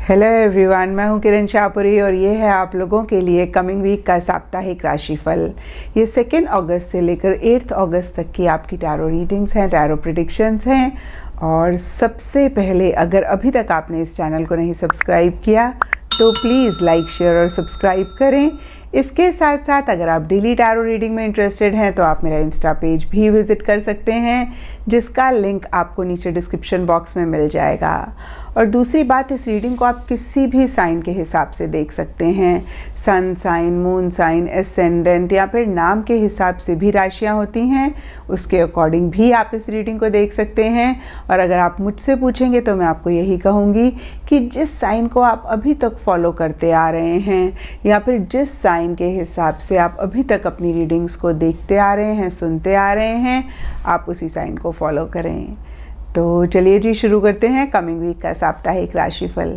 Hello everyone, मैं हूं किरण शाहपुरी और ये है आप लोगों के लिए कमिंग वीक का साप्ताहिक राशिफल। ये 2 अगस्त से लेकर 8 अगस्त तक की आपकी टैरो रीडिंग्स हैं, टैरो प्रेडिक्शंस हैं। और सबसे पहले, अगर अभी तक आपने इस चैनल को नहीं सब्सक्राइब किया तो प्लीज़ लाइक, शेयर और सब्सक्राइब करें। इसके साथ साथ अगर आप डेली टैरो रीडिंग में इंटरेस्टेड हैं तो आप मेरा इंस्टा पेज भी विज़िट कर सकते हैं, जिसका लिंक आपको नीचे डिस्क्रिप्शन बॉक्स में मिल जाएगा। और दूसरी बात, इस रीडिंग को आप किसी भी साइन के हिसाब से देख सकते हैं। Sun sign, moon sign, ascendant या फिर नाम के हिसाब से भी राशियां होती हैं, उसके अकॉर्डिंग भी आप इस रीडिंग को देख सकते हैं। और अगर आप मुझसे पूछेंगे तो मैं आपको यही कहूँगी कि जिस साइन को आप अभी तक फॉलो करते आ रहे हैं या फिर जिस साइन के हिसाब से आप अभी तक अपनी रीडिंग्स को देखते आ रहे हैं, सुनते आ रहे हैं, आप उसी साइन को फॉलो करें। तो चलिए जी, शुरू करते हैं कमिंग वीक का साप्ताहिक राशिफल।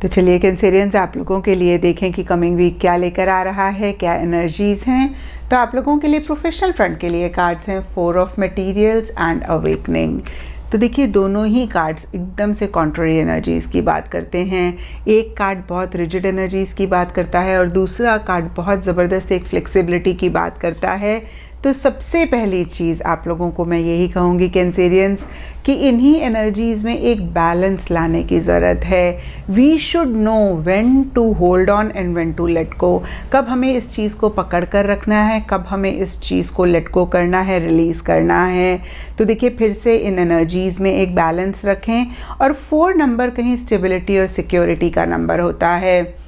तो चलिए कैंसेरियंस, आप लोगों के लिए देखें कि कमिंग वीक क्या लेकर आ रहा है, क्या एनर्जीज हैं। तो आप लोगों के लिए प्रोफेशनल फ्रंट के लिए कार्ड्स हैं 4 ऑफ मटीरियल्स एंड अवेकनिंग। तो देखिए, दोनों ही कार्ड्स एकदम से कॉन्ट्ररी एनर्जीज़ की बात करते हैं। एक कार्ड बहुत रिजिड एनर्जीज़ की बात करता है और दूसरा कार्ड बहुत ज़बरदस्त एक फ्लेक्सिबिलिटी की बात करता है। तो सबसे पहली चीज़ आप लोगों को मैं यही कहूँगी कैंसेरियंस, कि इन्हीं एनर्जीज़ में एक बैलेंस लाने की ज़रूरत है। We should know when to hold on and when to let go. कब हमें इस चीज़ को पकड़ कर रखना है, कब हमें इस चीज़ को लेट गो करना है, रिलीज़ करना है। तो देखिए, फिर से इन एनर्जीज़ में एक बैलेंस रखें। और 4 नंबर कहीं स्टेबिलिटी और सिक्योरिटी का नंबर होता है,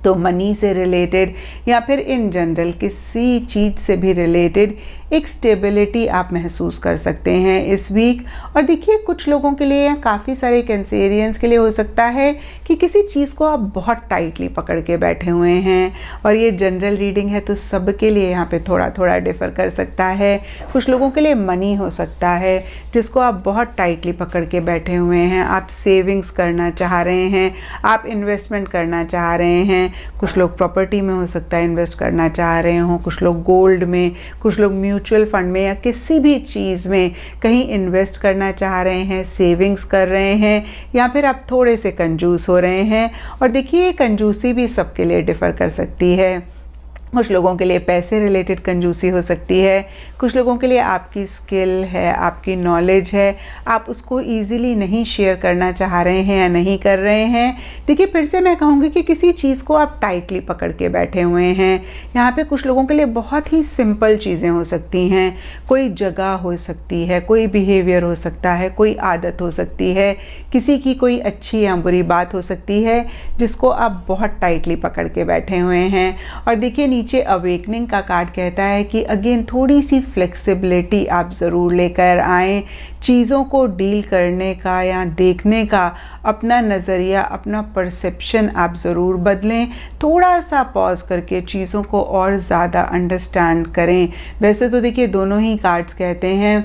तो मनी से रिलेटेड या फिर इन जनरल किसी चीज़ से भी रिलेटेड एक स्टेबिलिटी आप महसूस कर सकते हैं इस वीक। और देखिए, कुछ लोगों के लिए या काफ़ी सारे कैंसेरियंस के लिए हो सकता है कि किसी चीज़ को आप बहुत टाइटली पकड़ के बैठे हुए हैं। और ये जनरल रीडिंग है तो सबके लिए यहाँ पे थोड़ा थोड़ा डिफ़र कर सकता है। कुछ लोगों के लिए मनी हो सकता है जिसको आप बहुत टाइटली पकड़ के बैठे हुए हैं। आप सेविंग्स करना चाह रहे हैं, आप इन्वेस्टमेंट करना चाह रहे हैं। कुछ लोग प्रॉपर्टी में हो सकता है इन्वेस्ट करना चाह रहे हों, कुछ लोग गोल्ड में, कुछ लोग म्यूचुअल फंड में या किसी भी चीज़ में कहीं इन्वेस्ट करना चाह रहे हैं, सेविंग्स कर रहे हैं, या फिर आप थोड़े से कंजूस हो रहे हैं। और देखिए, कंजूसी भी सबके लिए डिफ़र कर सकती है। कुछ लोगों के लिए पैसे रिलेटेड कंजूसी हो सकती है, कुछ लोगों के लिए आपकी स्किल है, आपकी नॉलेज है, आप उसको इजीली नहीं शेयर करना चाह रहे हैं या नहीं कर रहे हैं। देखिए, फिर से मैं कहूँगी कि किसी चीज़ को आप टाइटली पकड़ के बैठे हुए हैं। यहाँ पे कुछ लोगों के लिए बहुत ही सिंपल चीज़ें हो सकती हैं। कोई जगह हो सकती है, कोई बिहेवियर हो सकता है, कोई आदत हो सकती है, किसी की कोई अच्छी या बुरी बात हो सकती है जिसको आप बहुत टाइटली पकड़ के बैठे हुए हैं। और देखिए, नीचे अवेकनिंग का कार्ड कहता है कि अगेन थोड़ी सी फ्लेक्सिबिलिटी आप ज़रूर लेकर आएँ। चीज़ों को डील करने का या देखने का अपना नज़रिया, अपना परसेप्शन आप ज़रूर बदलें। थोड़ा सा पॉज करके चीज़ों को और ज़्यादा अंडरस्टैंड करें। वैसे तो देखिए, दोनों ही कार्ड्स कहते हैं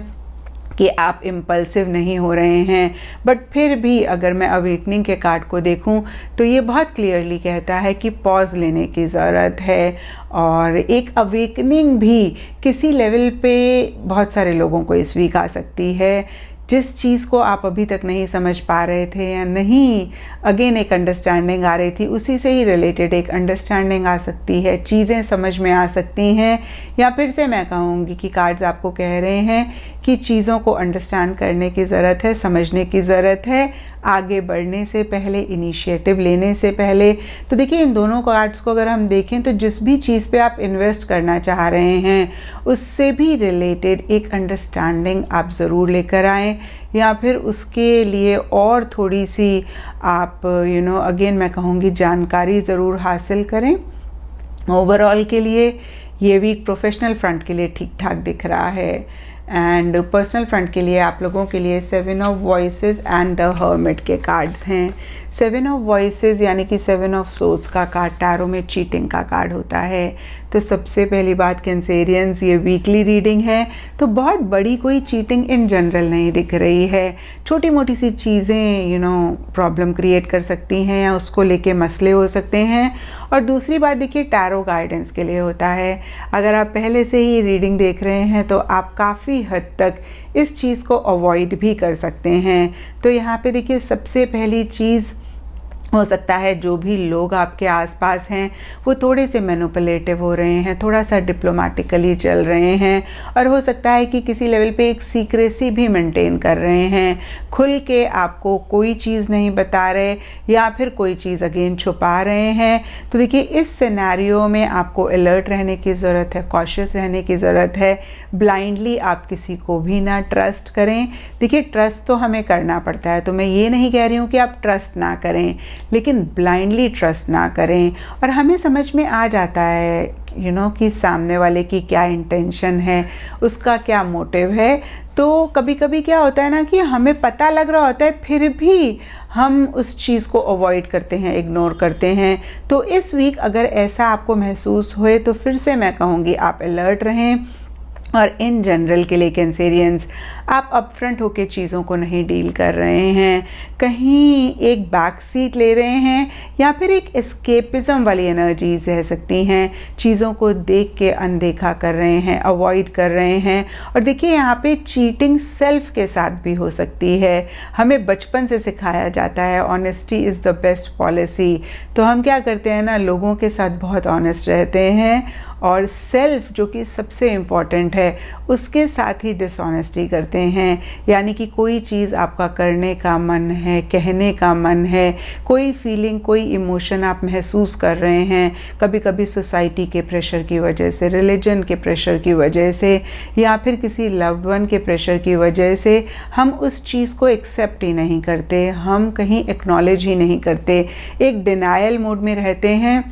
कि आप इम्पल्सिव नहीं हो रहे हैं, बट फिर भी अगर मैं अवेकनिंग के कार्ड को देखूं तो ये बहुत क्लियरली कहता है कि पॉज लेने की ज़रूरत है। और एक अवेकनिंग भी किसी लेवल पे बहुत सारे लोगों को इस वीक आ सकती है। जिस चीज़ को आप अभी तक नहीं समझ पा रहे थे या नहीं, अगेन एक अंडरस्टैंडिंग आ रही थी, उसी से ही रिलेटेड एक अंडरस्टैंडिंग आ सकती है, चीज़ें समझ में आ सकती हैं। या फिर से मैं कहूँगी कि कार्ड्स आपको कह रहे हैं कि चीज़ों को अंडरस्टैंड करने की ज़रूरत है, समझने की ज़रूरत है, आगे बढ़ने से पहले, इनिशिएटिव लेने से पहले। तो देखिए, इन दोनों कार्ड्स को अगर हम देखें तो जिस भी चीज़ पे आप इन्वेस्ट करना चाह रहे हैं उससे भी रिलेटेड एक अंडरस्टैंडिंग आप ज़रूर लेकर आएँ, या फिर उसके लिए और थोड़ी सी आप अगेन मैं कहूँगी जानकारी ज़रूर हासिल करें। ओवरऑल के लिए ये वीक प्रोफेशनल फ्रंट के लिए ठीक ठाक दिख रहा है। एंड पर्सनल फ्रंट के लिए आप लोगों के लिए 7 of voices and the hermit के कार्ड्स हैं। 7 ऑफ वॉइसेस यानी कि 7 ऑफ सोर्ड्स का कार्ड टैरो में चीटिंग का कार्ड होता है। तो सबसे पहली बात कैंसेरियंस, ये वीकली रीडिंग है तो बहुत बड़ी कोई चीटिंग इन जनरल नहीं दिख रही है। छोटी मोटी सी चीज़ें प्रॉब्लम क्रिएट कर सकती हैं या उसको लेके मसले हो सकते हैं। और दूसरी बात देखिए, टैरो गाइडेंस के लिए होता है। अगर आप पहले से ही रीडिंग देख रहे हैं तो आप काफ़ी हद तक इस चीज़ को अवॉइड भी कर सकते हैं। तो यहाँ पे देखिए, सबसे पहली चीज़ हो सकता है जो भी लोग आपके आसपास हैं वो थोड़े से मैनिपुलेटिव हो रहे हैं, थोड़ा सा डिप्लोमेटिकली चल रहे हैं, और हो सकता है कि किसी लेवल पे एक सीक्रेसी भी मेंटेन कर रहे हैं, खुल के आपको कोई चीज़ नहीं बता रहे या फिर कोई चीज़ अगेन छुपा रहे हैं। तो देखिए इस सिनेरियो में आपको अलर्ट रहने की ज़रूरत है, कॉशियस रहने की ज़रूरत है। ब्लाइंडली आप किसी को भी ना ट्रस्ट करें। देखिए ट्रस्ट तो हमें करना पड़ता है, तो मैं ये नहीं कह रही हूँ कि आप ट्रस्ट ना करें, लेकिन ब्लाइंडली ट्रस्ट ना करें। और हमें समझ में आ जाता है कि सामने वाले की क्या इंटेंशन है, उसका क्या मोटिव है। तो कभी कभी क्या होता है ना कि हमें पता लग रहा होता है, फिर भी हम उस चीज़ को अवॉइड करते हैं, इग्नोर करते हैं। तो इस वीक अगर ऐसा आपको महसूस हुए तो फिर से मैं कहूँगी आप अलर्ट रहें। और इन जनरल के लिए कैंसेरियंस, आप अपफ्रंट होकर चीज़ों को नहीं डील कर रहे हैं, कहीं एक बैक सीट ले रहे हैं, या फिर एक एस्केपिज्म वाली एनर्जीज रह सकती हैं, चीज़ों को देख के अनदेखा कर रहे हैं, अवॉइड कर रहे हैं। और देखिए यहाँ पे चीटिंग सेल्फ के साथ भी हो सकती है। हमें बचपन से सिखाया जाता है honesty is the best policy, तो हम क्या करते हैं ना, लोगों के साथ बहुत ऑनेस्ट रहते हैं और सेल्फ जो कि सबसे इम्पॉर्टेंट है उसके साथ ही डिसऑनेस्टी करते हैं। यानी कि कोई चीज़ आपका करने का मन है, कहने का मन है, कोई फीलिंग, कोई इमोशन आप महसूस कर रहे हैं, कभी कभी सोसाइटी के प्रेशर की वजह से, रिलीजन के प्रेशर की वजह से, या फिर किसी लव्ड वन के प्रेशर की वजह से हम उस चीज़ को एक्सेप्ट ही नहीं करते, हम कहीं एक्नॉलेज ही नहीं करते, एक डिनायल मोड में रहते हैं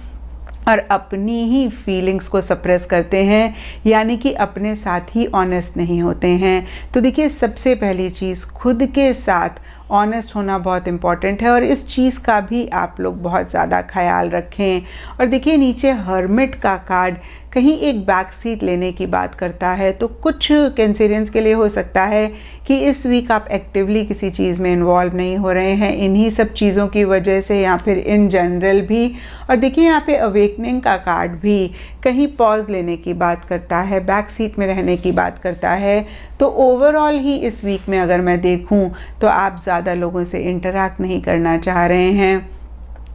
और अपनी ही फीलिंग्स को सप्रेस करते हैं, यानी कि अपने साथ ही ऑनेस्ट नहीं होते हैं। तो देखिए सबसे पहली चीज़ खुद के साथ ऑनेस्ट होना बहुत इम्पॉर्टेंट है, और इस चीज़ का भी आप लोग बहुत ज़्यादा ख्याल रखें। और देखिए नीचे हर्मिट का कार्ड कहीं एक बैक सीट लेने की बात करता है, तो कुछ कैंसेरियंस के लिए हो सकता है कि इस वीक आप एक्टिवली किसी चीज़ में इन्वॉल्व नहीं हो रहे हैं इन्हीं सब चीज़ों की वजह से, या फिर इन जनरल भी। और देखिए यहाँ पे अवेकनिंग का कार्ड भी कहीं पॉज लेने की बात करता है, बैक सीट में रहने की बात करता है। तो ओवरऑल ही इस वीक में अगर मैं देखूं तो आप ज़्यादा लोगों से इंटरैक्ट नहीं करना चाह रहे हैं,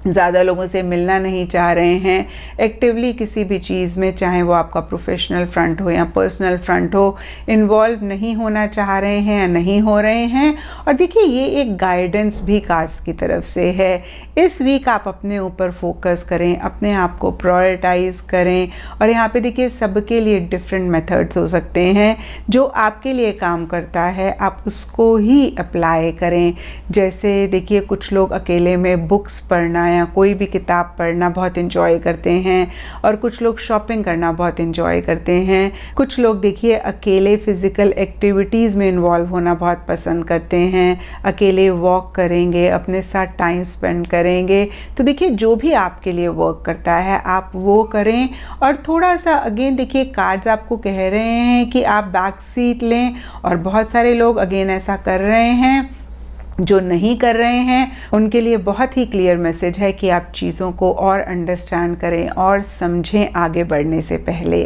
ज़्यादा लोगों से मिलना नहीं चाह रहे हैं, एक्टिवली किसी भी चीज़ में, चाहे वो आपका प्रोफेशनल फ्रंट हो या पर्सनल फ्रंट हो, इन्वॉल्व नहीं होना चाह रहे हैं या नहीं हो रहे हैं। और देखिए ये एक गाइडेंस भी कार्ड्स की तरफ से है। इस वीक आप अपने ऊपर फोकस करें, अपने आप को प्रायोरिटाइज करें। और यहाँ पे देखिए सबके लिए डिफरेंट मेथड्स हो सकते हैं, जो आपके लिए काम करता है आप उसको ही अप्लाई करें। जैसे देखिए कुछ लोग अकेले में बुक्स पढ़ना या कोई भी किताब पढ़ना बहुत इन्जॉय करते हैं, और कुछ लोग शॉपिंग करना बहुत इन्जॉय करते हैं। कुछ लोग देखिए अकेले फिज़िकल एक्टिविटीज़ में इन्वॉल्व होना बहुत पसंद करते हैं, अकेले वॉक करेंगे, अपने साथ टाइम स्पेंड करेंगे। तो देखिए जो भी आपके लिए वर्क करता है आप वो करें। और थोड़ा सा अगेन देखिए कार्ड्स आपको कह रहे हैं कि आप बैक सीट लें, और बहुत सारे लोग अगेन ऐसा कर रहे हैं। जो नहीं कर रहे हैं उनके लिए बहुत ही क्लियर मैसेज है कि आप चीज़ों को और अंडरस्टैंड करें और समझें आगे बढ़ने से पहले।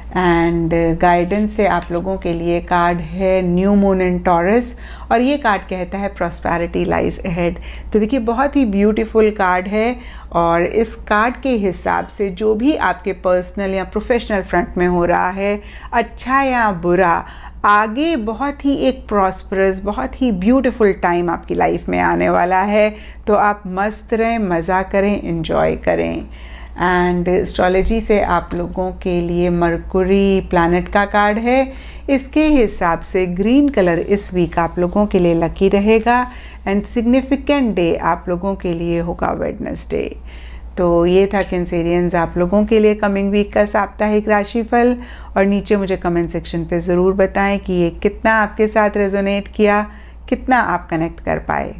एंड गाइडेंस से आप लोगों के लिए कार्ड है न्यू मून इन टॉरस, और ये कार्ड कहता है प्रॉस्पेरिटी लाइज अहेड। तो देखिए बहुत ही ब्यूटीफुल कार्ड है, और इस कार्ड के हिसाब से जो भी आपके पर्सनल या प्रोफेशनल फ्रंट में हो रहा है, अच्छा या बुरा, आगे बहुत ही एक प्रॉस्परस, बहुत ही ब्यूटीफुल टाइम आपकी लाइफ में आने वाला है। तो आप मस्त रहें, मज़ा करें, एंजॉय करें। एंड एस्ट्रोलॉजी से आप लोगों के लिए मरकुरी प्लैनेट का कार्ड है। इसके हिसाब से ग्रीन कलर इस वीक आप लोगों के लिए लकी रहेगा, एंड सिग्निफिकेंट डे आप लोगों के लिए होगा वेडनेसडे। तो ये था कैंसेरियंस आप लोगों के लिए कमिंग वीक का साप्ताहिक राशिफल। और नीचे मुझे कमेंट सेक्शन पे ज़रूर बताएं कि ये कितना आपके साथ रेजोनेट किया, कितना आप कनेक्ट कर पाए।